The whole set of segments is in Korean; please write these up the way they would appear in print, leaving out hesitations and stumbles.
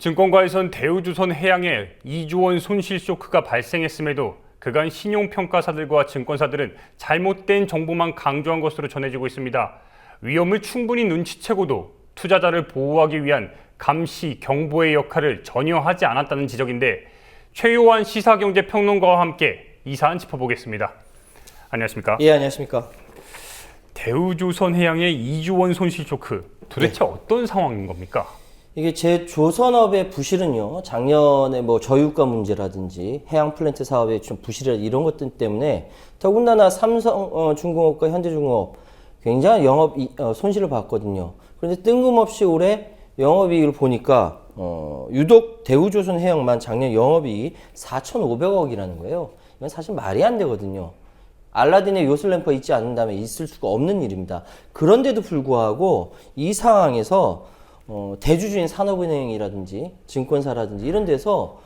증권가에선 대우조선해양에 2조 원 손실 쇼크가 발생했음에도 그간 신용평가사들과 증권사들은 잘못된 정보만 강조한 것으로 전해지고 있습니다. 위험을 충분히 눈치채고도 투자자를 보호하기 위한 감시, 경보의 역할을 전혀 하지 않았다는 지적인데 최요한 시사경제평론가와 함께 이 사안 짚어보겠습니다. 안녕하십니까? 예, 안녕하십니까? 대우조선해양의 2조 원 손실 쇼크, 도대체 어떤 상황인 겁니까? 이게 제 조선업의 부실은요, 작년에 뭐 저유가 문제라든지 해양 플랜트 사업의 좀 부실이라 이런 것들 때문에 더군다나 삼성중공업과 현대중공업 굉장히 영업 손실을 봤거든요. 그런데 뜬금없이 올해 영업이익을 보니까 유독 대우조선해양만 작년 영업이익이 4,500억이라는 거예요. 이건 사실 말이 안 되거든요. 알라딘의 요술램프 있지 않는다면 있을 수가 없는 일입니다. 그런데도 불구하고 이 상황에서 대주주인 산업은행이라든지 증권사라든지 이런 데서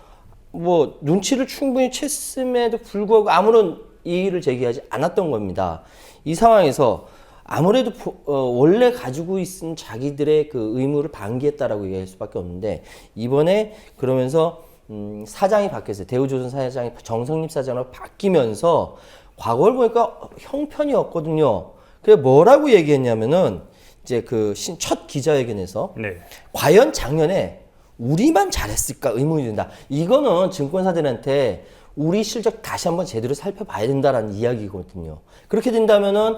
뭐 눈치를 충분히 챘음에도 불구하고 아무런 이의를 제기하지 않았던 겁니다. 이 상황에서 아무래도 원래 가지고 있은 자기들의 그 의무를 방기했다라고 얘기할 수밖에 없는데 이번에 그러면서 사장이 바뀌었어요. 대우조선 사장이 정성립 사장으로 바뀌면서 과거를 보니까 형편이었거든요. 그래서 뭐라고 얘기했냐면은 이제 그 첫 기자회견에서 과연 작년에 우리만 잘했을까 의문이 든다. 이거는 증권사들한테 우리 실적 다시 한번 제대로 살펴봐야 된다라는 이야기거든요. 그렇게 된다면은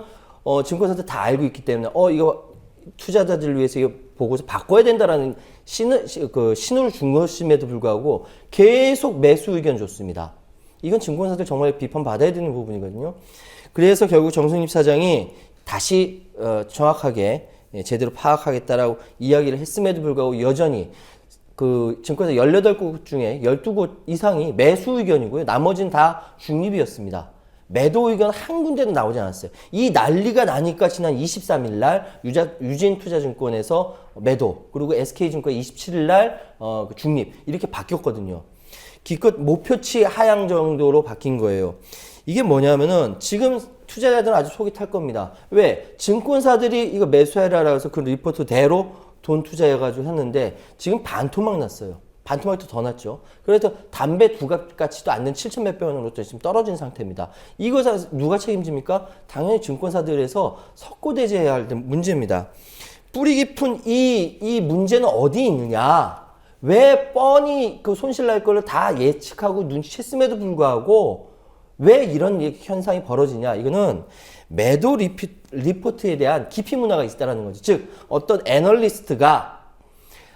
증권사들 다 알고 있기 때문에 이거 투자자들을 위해서 이거 보고서 바꿔야 된다라는 신호를 준 것임에도 불구하고 계속 매수 의견 줬습니다. 이건 증권사들 정말 비판받아야 되는 부분이거든요. 그래서 결국 정성립 사장이 다시 정확하게 제대로 파악하겠다라고 이야기를 했음에도 불구하고 여전히 그 증권사 18곳 중에 12곳 이상이 매수 의견이고요. 나머지는 다 중립이었습니다. 매도 의견 한 군데도 나오지 않았어요. 이 난리가 나니까 지난 23일 날 유진투자증권에서 매도, 그리고 SK증권 27일 날 중립 이렇게 바뀌었거든요. 기껏 목표치 하향 정도로 바뀐 거예요. 이게 뭐냐면은 지금 투자자들은 아주 속이 탈 겁니다. 왜? 증권사들이 이거 매수해라라고 해서 그 리포트대로 돈 투자해가지고 했는데 지금 반토막 났어요. 반토막도 더 났죠. 그래서 담배 두 가치도 안 된 7천 몇백 원으로 지금 떨어진 상태입니다. 이거 누가 책임집니까? 당연히 증권사들에서 석고대죄해야 할 문제입니다. 뿌리 깊은 이 문제는 어디 있느냐? 왜 뻔히 그 손실 날 거를 다 예측하고 눈치챘음에도 불구하고 왜 이런 현상이 벌어지냐? 이거는 매도 리포트에 대한 기피 문화가 있다는 거죠. 즉 어떤 애널리스트가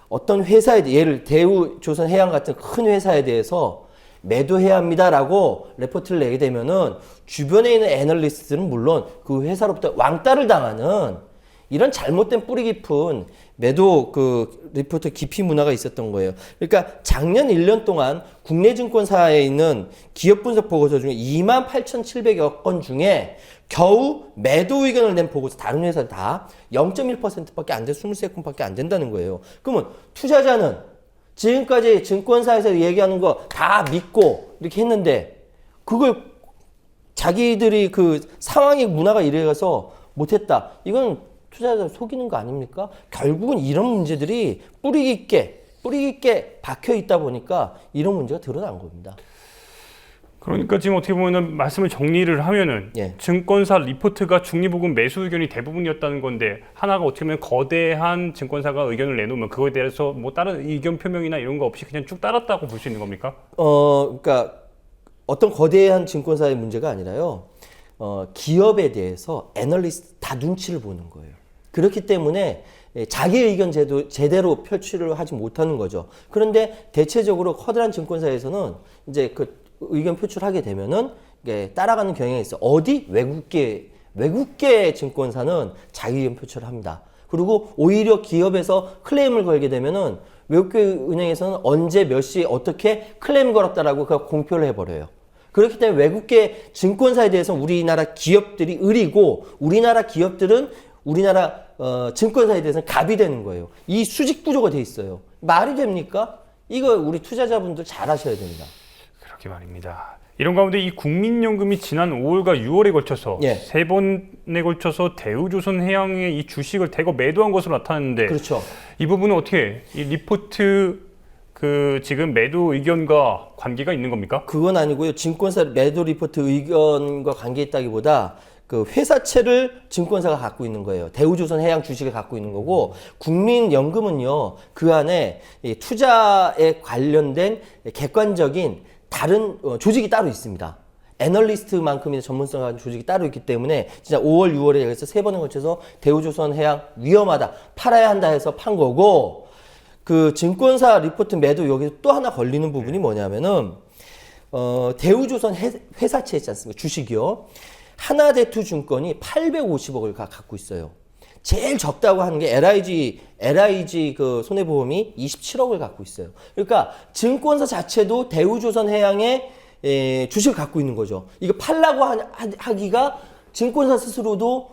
어떤 회사에 대해 예를 대우조선해양 같은 큰 회사에 대해서 매도해야 합니다라고 레포트를 내게 되면은 주변에 있는 애널리스트들은 물론 그 회사로부터 왕따를 당하는 이런 잘못된 뿌리 깊은 매도 그 리포트 기피 문화가 있었던 거예요. 그러니까 작년 1년 동안 국내 증권사에 있는 기업 분석 보고서 중에 28,700여 건 중에 겨우 매도 의견을 낸 보고서 다른 회사 다 0.1%밖에 안 돼, 23건밖에 안 된다는 거예요. 그러면 투자자는 지금까지 증권사에서 얘기하는 거 다 믿고 이렇게 했는데 그걸 자기들이 그 상황의 문화가 이래서 못했다. 이건 투자자 속이는 거 아닙니까? 결국은 이런 문제들이 뿌리 깊게 박혀 있다 보니까 이런 문제가 드러난 겁니다. 그러니까 지금 어떻게 보면 말씀을 정리를 하면은 증권사 리포트가 중립 혹은 매수 의견이 대부분이었다는 건데 하나가 어떻게 보면 거대한 증권사가 의견을 내놓으면 그거에 대해서 뭐 다른 의견 표명이나 이런 거 없이 그냥 쭉 따랐다고 볼 수 있는 겁니까? 그러니까 어떤 거대한 증권사의 문제가 아니라요. 기업에 대해서 애널리스트 다 눈치를 보는 거예요. 그렇기 때문에 자기 의견 제대로 표출을 하지 못하는 거죠. 그런데 대체적으로 커다란 증권사에서는 이제 그 의견 표출하게 되면은 따라가는 경향이 있어요. 어디? 외국계 증권사는 자기 의견 표출을 합니다. 그리고 오히려 기업에서 클레임을 걸게 되면은 외국계 은행에서는 언제 몇 시에 어떻게 클레임 걸었다라고 공표를 해버려요. 그렇기 때문에 외국계 증권사에 대해서 우리나라 기업들이 을이고 우리나라 기업들은 우리나라 증권사에 대해서는 갑이 되는 거예요. 이 수직 구조가 돼 있어요. 말이 됩니까? 이거 우리 투자자분들 잘 아셔야 됩니다. 그렇게 말입니다. 이런 가운데 이 국민연금이 지난 5월과 6월에 걸쳐서 세 번에 걸쳐서 대우조선해양의 이 주식을 대거 매도한 것으로 나타났는데 그렇죠. 이 부분은 어떻게 이 리포트 그 지금 매도 의견과 관계가 있는 겁니까? 그건 아니고요. 증권사 매도 리포트 의견과 관계 있다기보다 그 회사채를 증권사가 갖고 있는 거예요. 대우조선 해양 주식을 갖고 있는 거고, 국민연금은요, 그 안에 이 투자에 관련된 객관적인 다른 조직이 따로 있습니다. 애널리스트만큼의 전문성 가진 조직이 따로 있기 때문에 진짜 5월, 6월에 여기서 3번에 걸쳐서 대우조선 해양 위험하다, 팔아야 한다 해서 판 거고, 그 증권사 리포트 매도 여기서 또 하나 걸리는 부분이 뭐냐면은 대우조선 회사채 있지 않습니까? 주식이요. 하나대투증권이 850억을 갖고 있어요. 제일 적다고 하는 게 LIG 그 손해보험이 27억을 갖고 있어요. 그러니까 증권사 자체도 대우조선 해양에 주식을 갖고 있는 거죠. 이거 팔라고 하기가 증권사 스스로도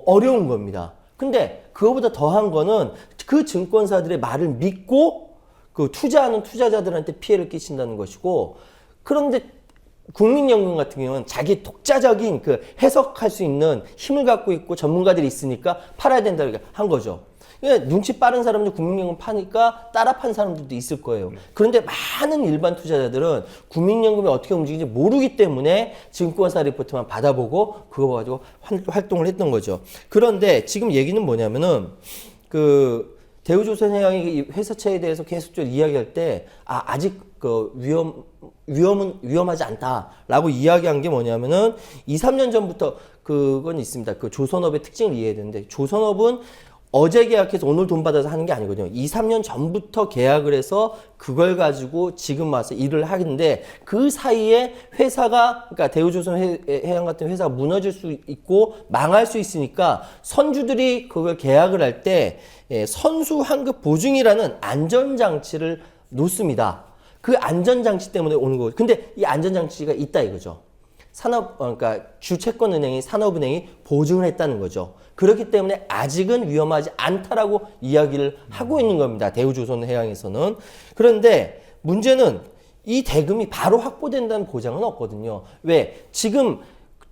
어려운 겁니다. 근데 그거보다 더한 거는 그 증권사들의 말을 믿고 그 투자하는 투자자들한테 피해를 끼친다는 것이고, 그런데 국민연금 같은 경우는 자기 독자적인 그 해석할 수 있는 힘을 갖고 있고 전문가들이 있으니까 팔아야 된다고 한 거죠. 그러니까 눈치 빠른 사람들 국민연금 파니까 따라 판 사람들도 있을 거예요. 그런데 많은 일반 투자자들은 국민연금이 어떻게 움직이는지 모르기 때문에 증권사 리포트만 받아보고 그거 가지고 활동을 했던 거죠. 그런데 지금 얘기는 뭐냐면은 그 대우조선해양이 회사채에 대해서 계속적으로 이야기할 때 아직 그 위험은 위험하지 않다라고 이야기한 게 뭐냐면은 2, 3년 전부터 그건 있습니다. 그 조선업의 특징을 이해해야 되는데, 조선업은 어제 계약해서 오늘 돈 받아서 하는 게 아니거든요. 2, 3년 전부터 계약을 해서 그걸 가지고 지금 와서 일을 하는데, 그 사이에 회사가, 그러니까 대우조선 해양 같은 회사가 무너질 수 있고 망할 수 있으니까 선주들이 그걸 계약을 할 때 선수 환급 보증이라는 안전장치를 놓습니다. 그 안전장치 때문에 오는 거고, 근데 이 안전장치가 있다 이거죠. 그러니까 주채권은행이 산업은행이 보증을 했다는 거죠. 그렇기 때문에 아직은 위험하지 않다라고 이야기를 하고 있는 겁니다. 대우조선해양에서는. 그런데 문제는 이 대금이 바로 확보된다는 보장은 없거든요. 왜? 지금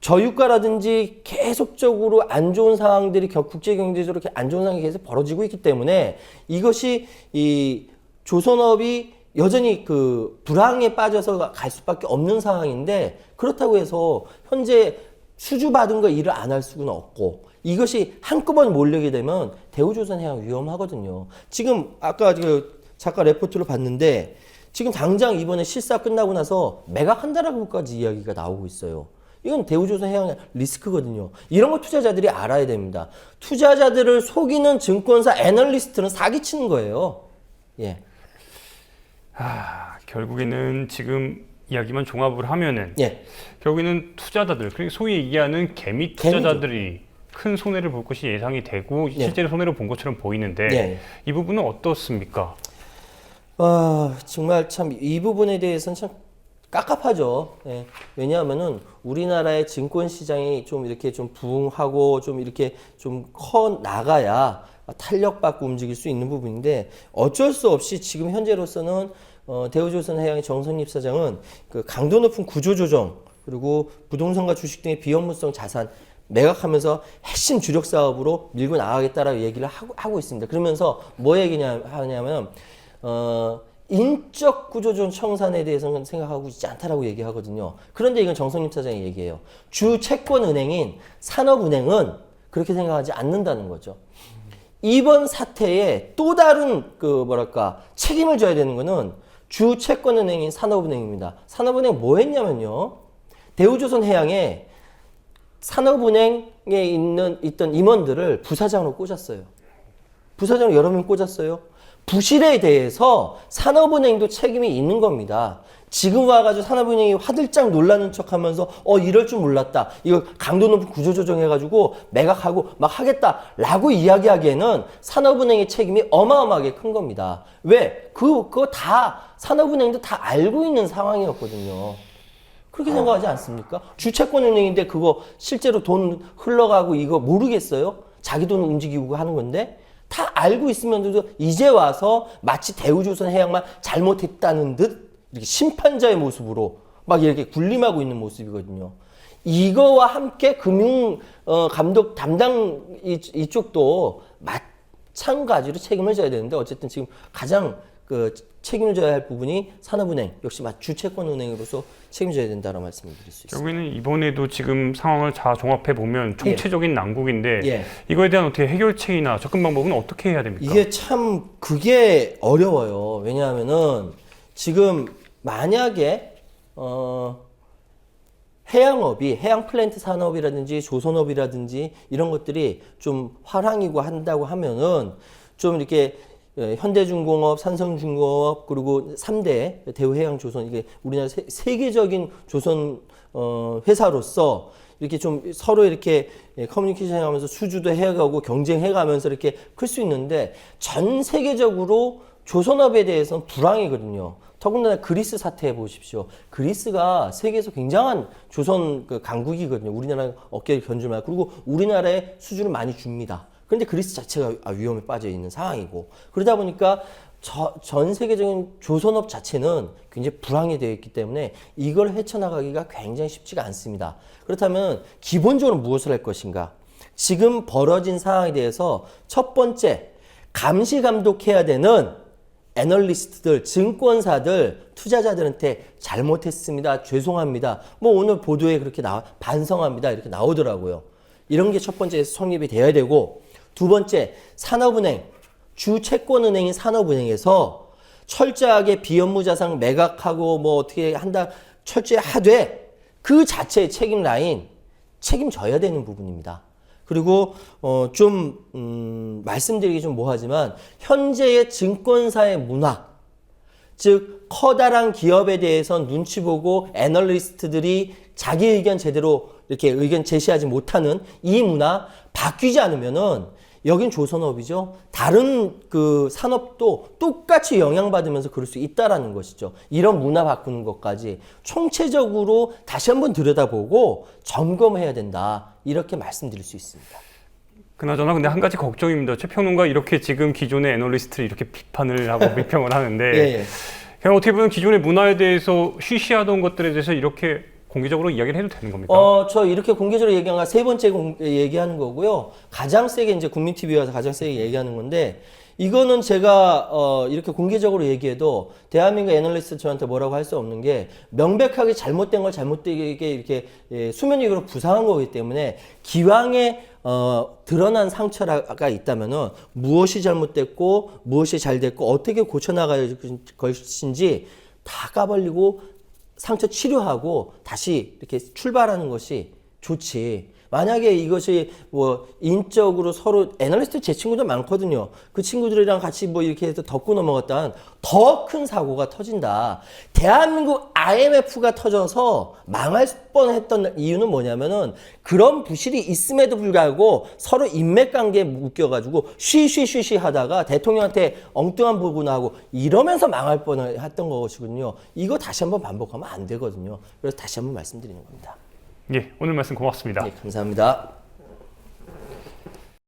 저유가라든지 계속적으로 안 좋은 상황들이 국제경제적으로 안 좋은 상황이 계속 벌어지고 있기 때문에 이것이 이 조선업이 여전히 그 불황에 빠져서 갈 수밖에 없는 상황인데, 그렇다고 해서 현재 수주받은 거 일을 안 할 수는 없고, 이것이 한꺼번에 몰리게 되면 대우조선해양 위험하거든요. 지금 아까 그 작가 레포트를 봤는데 지금 당장 이번에 실사 끝나고 나서 매각한다라고까지 이야기가 나오고 있어요. 이건 대우조선해양 리스크거든요. 이런 거 투자자들이 알아야 됩니다. 투자자들을 속이는 증권사 애널리스트는 사기치는 거예요. 예. 결국에는 지금 이야기만 종합을 하면은 예. 결국에는 투자자들, 그러니까 소위 얘기하는 개미 투자자들이 큰 손해를 볼 것이 예상이 되고 실제로 손해를 본 것처럼 보이는데 이 부분은 어떻습니까? 정말 참 이 부분에 대해서는 참 깝깝하죠. 예. 왜냐하면은 우리나라의 증권 시장이 좀 이렇게 좀 부흥하고 좀 이렇게 좀 커 나가야 탄력받고 움직일 수 있는 부분인데, 어쩔 수 없이 지금 현재로서는 대우조선해양의 정선립 사장은 그 강도 높은 구조조정, 그리고 부동산과 주식 등의 비업무성 자산 매각하면서 핵심 주력 사업으로 밀고 나가겠다라고 얘기를 하고 있습니다. 그러면서 뭐 하냐면 인적 구조조정 청산에 대해서는 생각하고 있지 않다라고 얘기하거든요. 그런데 이건 정선립 사장의 얘기예요. 주 채권은행인 산업은행은 그렇게 생각하지 않는다는 거죠. 이번 사태에 또 다른 책임을 져야 되는 거는 주 채권은행인 산업은행입니다. 산업은행 뭐 했냐면요, 대우조선해양에 산업은행에 있던 임원들을 부사장으로 꽂았어요. 부사장으로 여러 명 꽂았어요. 부실에 대해서 산업은행도 책임이 있는 겁니다. 지금 와가지고 산업은행이 화들짝 놀라는 척 하면서 이럴 줄 몰랐다, 이거 강도 높은 구조조정 해가지고 매각하고 막 하겠다라고 이야기하기에는 산업은행의 책임이 어마어마하게 큰 겁니다. 왜? 그거 다 산업은행도 다 알고 있는 상황이었거든요. 그렇게 생각하지 않습니까? 주채권은행인데 그거 실제로 돈 흘러가고 이거 모르겠어요? 자기 돈 움직이고 하는 건데 다 알고 있으면서도 이제 와서 마치 대우조선해양만 잘못했다는 듯 이렇게 심판자의 모습으로 막 이렇게 군림하고 있는 모습이거든요. 이거와 함께 금융 감독 담당 이쪽도 마찬가지로 책임을 져야 되는데, 어쨌든 지금 가장 그 책임져야 할 부분이 산업은행 역시 주채권은행으로서 책임져야 된다는 말씀을 드릴 수 있습니다. 결국에는 이번에도 지금 상황을 다 종합해 보면 총체적인 난국인데 예. 이거에 대한 어떻게 해결책이나 접근 방법은 어떻게 해야 됩니까? 이게 참 그게 어려워요. 왜냐하면은 지금 만약에 해양업이 해양 플랜트 산업이라든지 조선업이라든지 이런 것들이 좀 화랑이고 한다고 하면은 좀 이렇게 현대중공업, 삼성중공업 그리고 3대 대우해양조선 이게 우리나라 세계적인 조선 회사로서 이렇게 좀 서로 이렇게 커뮤니케이션하면서 수주도 해가고 경쟁해가면서 이렇게 클 수 있는데 전 세계적으로 조선업에 대해서는 불황이거든요. 더군다나 그리스 사태 보십시오. 그리스가 세계에서 굉장한 조선 그 강국이거든요. 우리나라 어깨를 견줄 만한. 그리고 우리나라에 수주를 많이 줍니다. 그런데 그리스 자체가 위험에 빠져 있는 상황이고 그러다 보니까 전 세계적인 조선업 자체는 굉장히 불황이 되어 있기 때문에 이걸 헤쳐나가기가 굉장히 쉽지가 않습니다. 그렇다면 기본적으로 무엇을 할 것인가? 지금 벌어진 상황에 대해서 첫 번째 감시 감독해야 되는 애널리스트들, 증권사들, 투자자들한테 잘못했습니다. 죄송합니다. 뭐 오늘 보도에 그렇게 반성합니다. 이렇게 나오더라고요. 이런 게 첫 번째 성립이 되어야 되고 두 번째 산업은행, 주채권은행인 산업은행에서 철저하게 비업무 자산 매각하고 뭐 어떻게 한다 철저히 하되 그 자체의 책임 라인 책임져야 되는 부분입니다. 그리고 말씀드리기 좀 뭐하지만 현재의 증권사의 문화 즉 커다란 기업에 대해서 눈치 보고 애널리스트들이 자기 의견 제대로 이렇게 의견 제시하지 못하는 이 문화 바뀌지 않으면은 여긴 조선업이죠. 다른 그 산업도 똑같이 영향받으면서 그럴 수 있다라는 것이죠. 이런 문화 바꾸는 것까지 총체적으로 다시 한번 들여다보고 점검해야 된다. 이렇게 말씀드릴 수 있습니다. 그나저나 근데 한 가지 걱정입니다. 최평론가 이렇게 지금 기존의 애널리스트를 이렇게 비판을 하고 비평을 하는데 예. 그냥 어떻게 보면 기존의 문화에 대해서 쉬쉬하던 것들에 대해서 이렇게 공개적으로 이야기를 해도 되는 겁니까? 저 이렇게 공개적으로 얘기한 거 세 번째 얘기하는 거고요. 가장 세게 이제 국민TV에 와서 가장 세게 얘기하는 건데 이거는 제가 이렇게 공개적으로 얘기해도 대한민국 애널리스트 저한테 뭐라고 할 수 없는 게 명백하게 잘못된 걸 잘못되게 이렇게 수면 위로 부상한 거기 때문에 기왕에 드러난 상처가 있다면은 무엇이 잘못됐고 무엇이 잘 됐고 어떻게 고쳐나갈 것인지 다 까발리고 상처 치료하고 다시 이렇게 출발하는 것이 좋지. 만약에 이것이 뭐 인적으로 서로 애널리스트 제 친구들 많거든요. 그 친구들이랑 같이 뭐 이렇게 해서 덮고 넘어갔다간 더 큰 사고가 터진다. 대한민국 IMF가 터져서 망할 뻔했던 이유는 뭐냐면은 그런 부실이 있음에도 불구하고 서로 인맥관계에 묶여가지고 쉬쉬쉬쉬 하다가 대통령한테 엉뚱한 보고나하고 이러면서 망할 뻔했던 것이거든요. 이거 다시 한번 반복하면 안 되거든요. 그래서 다시 한번 말씀드리는 겁니다. 예, 오늘 말씀 고맙습니다. 네, 감사합니다.